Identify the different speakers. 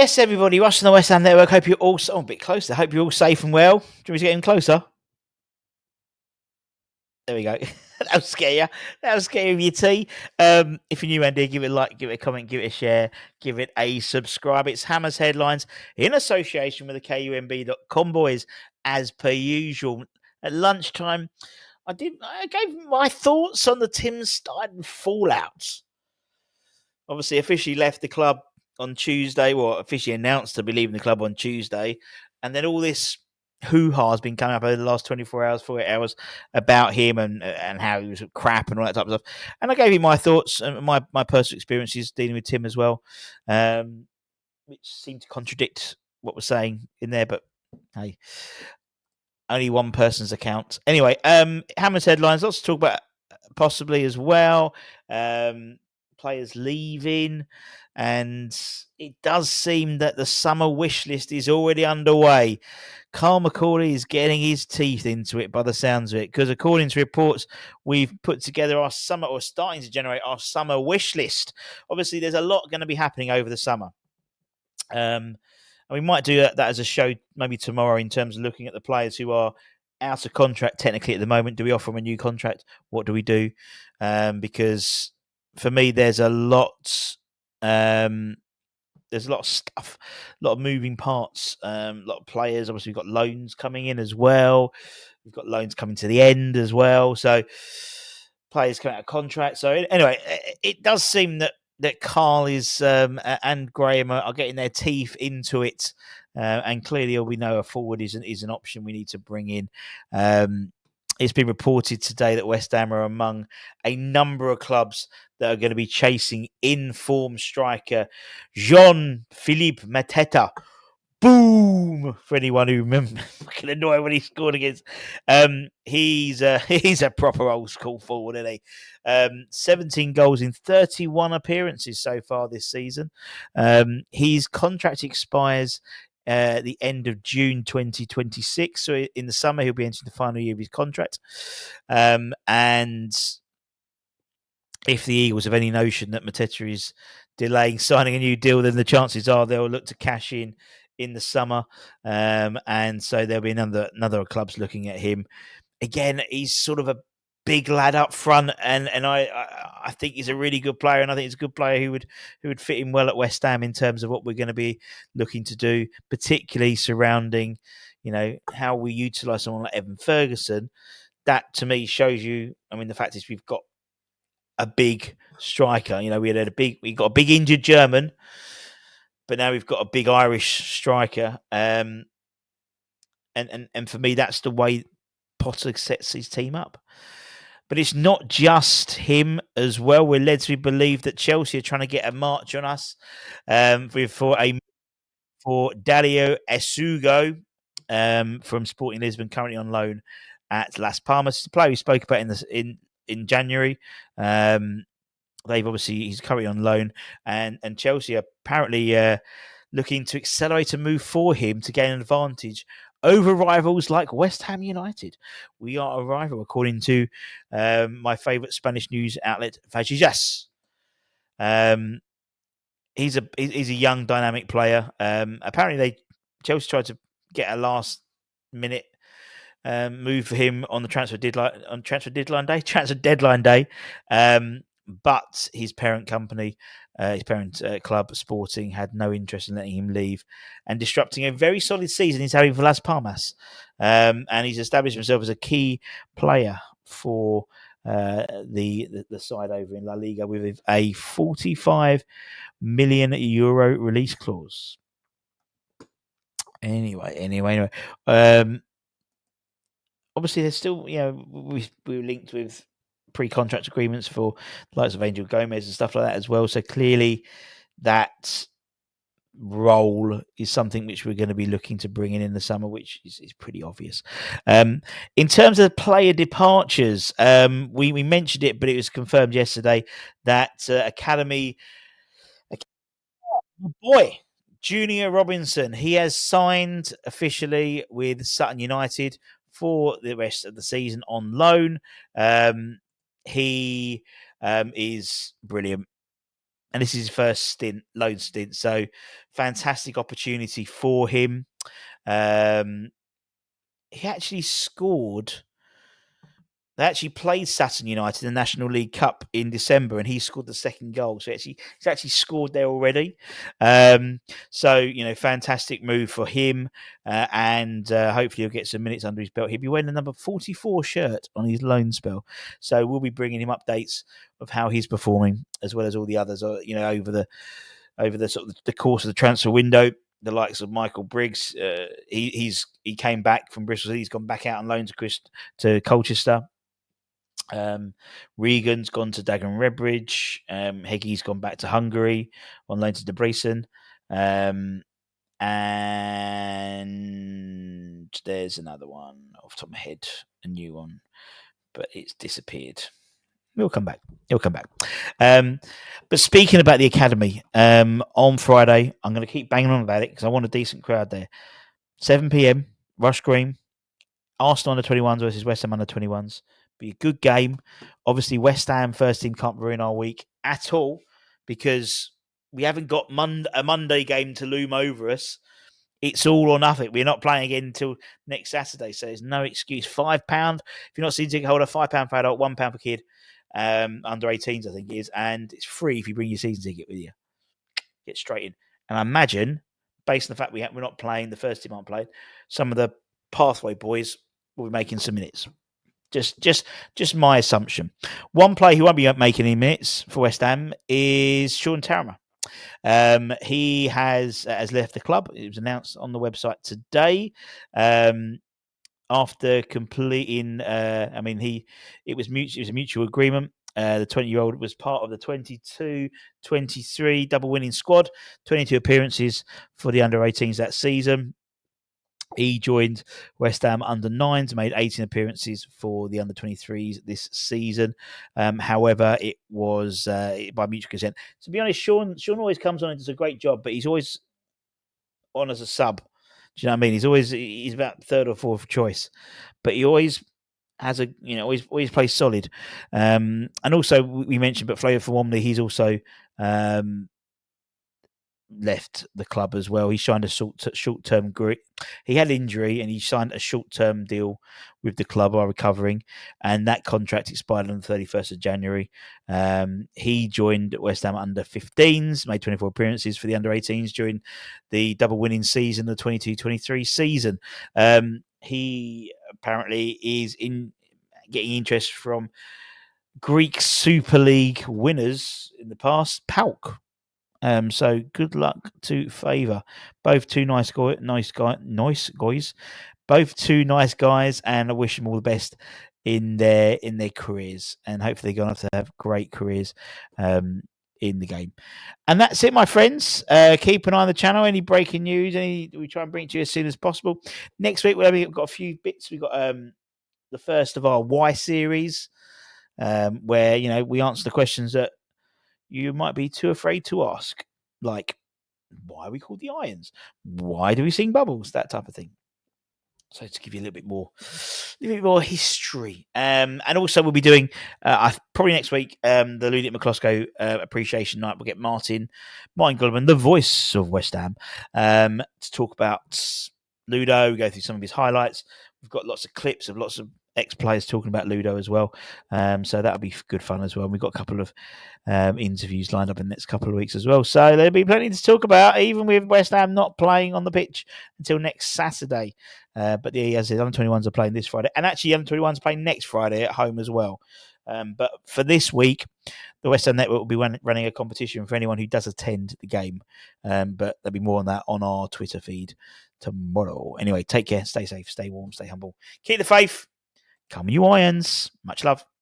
Speaker 1: Yes, everybody, watching the West Ham Network. Hope you're all a bit closer. Hope you're all safe and well. Do you want me to get in closer? There we go. That'll scare you. That'll scare you with your tea. If you're new, Andy, give it a like, give it a comment, give it a share, give it a subscribe. It's Hammer's Headlines in association with the KUMB.com boys, as per usual. At lunchtime, I gave my thoughts on the Tim Steidten fallout. Obviously, officially left the club on Tuesday, or officially announced to be leaving the club on Tuesday. And then all this hoo-ha has been coming up over the last 24 hours, 48 hours about him and how he was crap and all that type of stuff. And I gave you my thoughts and my personal experiences dealing with Tim as well, which seemed to contradict what we're saying in there, but hey, only one person's account. Anyway, Hammer's Headlines, lots to talk about possibly as well. Players leaving, and it does seem that the summer wish list is already underway. Carl McCauley is getting his teeth into it by the sounds of it, because according to reports, we've put together our summer, or starting to generate our summer wish list. Obviously, there's a lot going to be happening over the summer. And we might do that as a show maybe tomorrow in terms of looking at the players who are out of contract technically at the moment. Do we offer them a new contract? What do we do? Because for me, there's a lot. There's a lot of stuff, a lot of moving parts, a lot of players. Obviously, we've got loans coming in as well. We've got loans coming to the end as well. So players coming out of contract. So anyway, it does seem that Carl is and Graham are getting their teeth into it, and clearly we know a forward is an option we need to bring in. It's been reported today that West Ham are among a number of clubs that are going to be chasing in-form striker Jean-Philippe Mateta. Boom! For anyone who remembers, fucking annoying when he scored against. He's a proper old school forward, isn't he? 17 goals in 31 appearances so far this season. His contract expires the end of June 2026. So in the summer, he'll be entering the final year of his contract. And if the Eagles have any notion that Mateta is delaying signing a new deal, then the chances are they'll look to cash in the summer. And so there'll be another clubs looking at him. Again, he's sort of a big lad up front, and I think he's a really good player, and I think he's a good player who would fit in well at West Ham in terms of what we're going to be looking to do, particularly surrounding, how we utilise someone like Evan Ferguson. That to me shows you. I mean, the fact is we've got a big striker. We got a big injured German, but now we've got a big Irish striker. And for me, that's the way Potter sets his team up. But it's not just him as well. We're led to believe that Chelsea are trying to get a march on us for Dario Esugo from Sporting Lisbon, currently on loan at Las Palmas. It's a player we spoke about in January. He's currently on loan, and Chelsea are apparently looking to accelerate a move for him to gain an advantage over rivals like West Ham United. We are a rival, according to my favourite Spanish news outlet, Fagigas. He's a young, dynamic player. Apparently, Chelsea tried to get a last minute move for him on the transfer deadline day. But his parent company, his parent club, Sporting, had no interest in letting him leave and disrupting a very solid season he's having for Las Palmas. And he's established himself as a key player for the side over in La Liga with a €45 million release clause. Anyway. Obviously, there's still, we were linked with pre-contract agreements for the likes of Angel Gomez and stuff like that as well. So clearly that role is something which we're going to be looking to bring in the summer, which is pretty obvious. In terms of player departures, we mentioned it, but it was confirmed yesterday that Academy boy, Junior Robinson, he has signed officially with Sutton United for the rest of the season on loan. He is brilliant. and this is his first loan stint. So fantastic opportunity for him. He actually scored. They actually played Saturn United in the National League Cup in December, and he scored the second goal. So he's actually scored there already. So fantastic move for him, and hopefully he'll get some minutes under his belt. He'll be wearing the number 44 shirt on his loan spell. So we'll be bringing him updates of how he's performing, as well as all the others. Over the sort of the course of the transfer window. The likes of Michael Briggs, he came back from Bristol. He's gone back out on loan to Colchester. Regan's gone to Dagenham Redbridge. Heggy's gone back to Hungary on loan to Debrecen. And there's another one off the top of my head, a new one, but it's disappeared. He'll come back. But speaking about the academy, on Friday, I'm going to keep banging on about it because I want a decent crowd there. 7 p.m, Rush Green, Arsenal under 21s versus West Ham under 21s. Be a good game. Obviously, West Ham first team can't ruin our week at all because we haven't got a Monday game to loom over us. It's all or nothing. We're not playing again until next Saturday, so there's no excuse. £5 if you're not season ticket holder, £5 for adult, £1 per kid. Under 18s, I think it is, and it's free if you bring your season ticket with you. Get straight in. And I imagine, based on the fact we're not playing, the first team aren't playing, some of the Pathway boys will be making some minutes. Just my assumption. One player who won't be making any minutes for West Ham is Sean Tarama. He has left the club. It was announced on the website today. After completing, it was a mutual agreement. The 20-year-old was part of the 22-23 double winning squad, 22 appearances for the under 18s that season. He joined West Ham under 9s, made 18 appearances for the under 23s this season. However, it was by mutual consent. To be honest, Sean always comes on and does a great job, but he's always on as a sub. Do you know what I mean? He's about third or fourth choice, but he always has always plays solid. And also we mentioned, but Flavor for Womley, he's also left the club as well. He signed a short-term. He had injury, and he signed a short-term deal with the club while recovering, and that contract expired on the 31st of January. He joined West Ham under 15s, made 24 appearances for the under 18s during the double winning season, the 22-23 season. He apparently is getting interest from Greek Super League winners in the past, PAOK. So good luck to Favour. Both two nice guys. Both two nice guys, and I wish them all the best in their careers, and hopefully they're going to have great careers in the game. And that's it, my friends. Keep an eye on the channel. Any breaking news, we try and bring it to you as soon as possible. Next week we've got a few bits. We've got the first of our Why series, where we answer the questions that you might be too afraid to ask, like, why are we called the Irons? Why do we sing Bubbles? That type of thing. So to give you a little bit more history. And also we'll be doing, probably next week, the Ludwig McCloskey Appreciation Night. We'll get Martin Goldman, the voice of West Ham, to talk about Ludo, go through some of his highlights. We've got lots of clips of lots of ex-players talking about Ludo as well. So that'll be good fun as well. And we've got a couple of interviews lined up in the next couple of weeks as well. So there'll be plenty to talk about, even with West Ham not playing on the pitch until next Saturday. But as I said, under-21s are playing this Friday. And actually, under-21s are playing next Friday at home as well. But for this week, the West Ham Network will be running a competition for anyone who does attend the game. But there'll be more on that on our Twitter feed tomorrow. Anyway, take care, stay safe, stay warm, stay humble. Keep the faith. Come you Irons. Much love.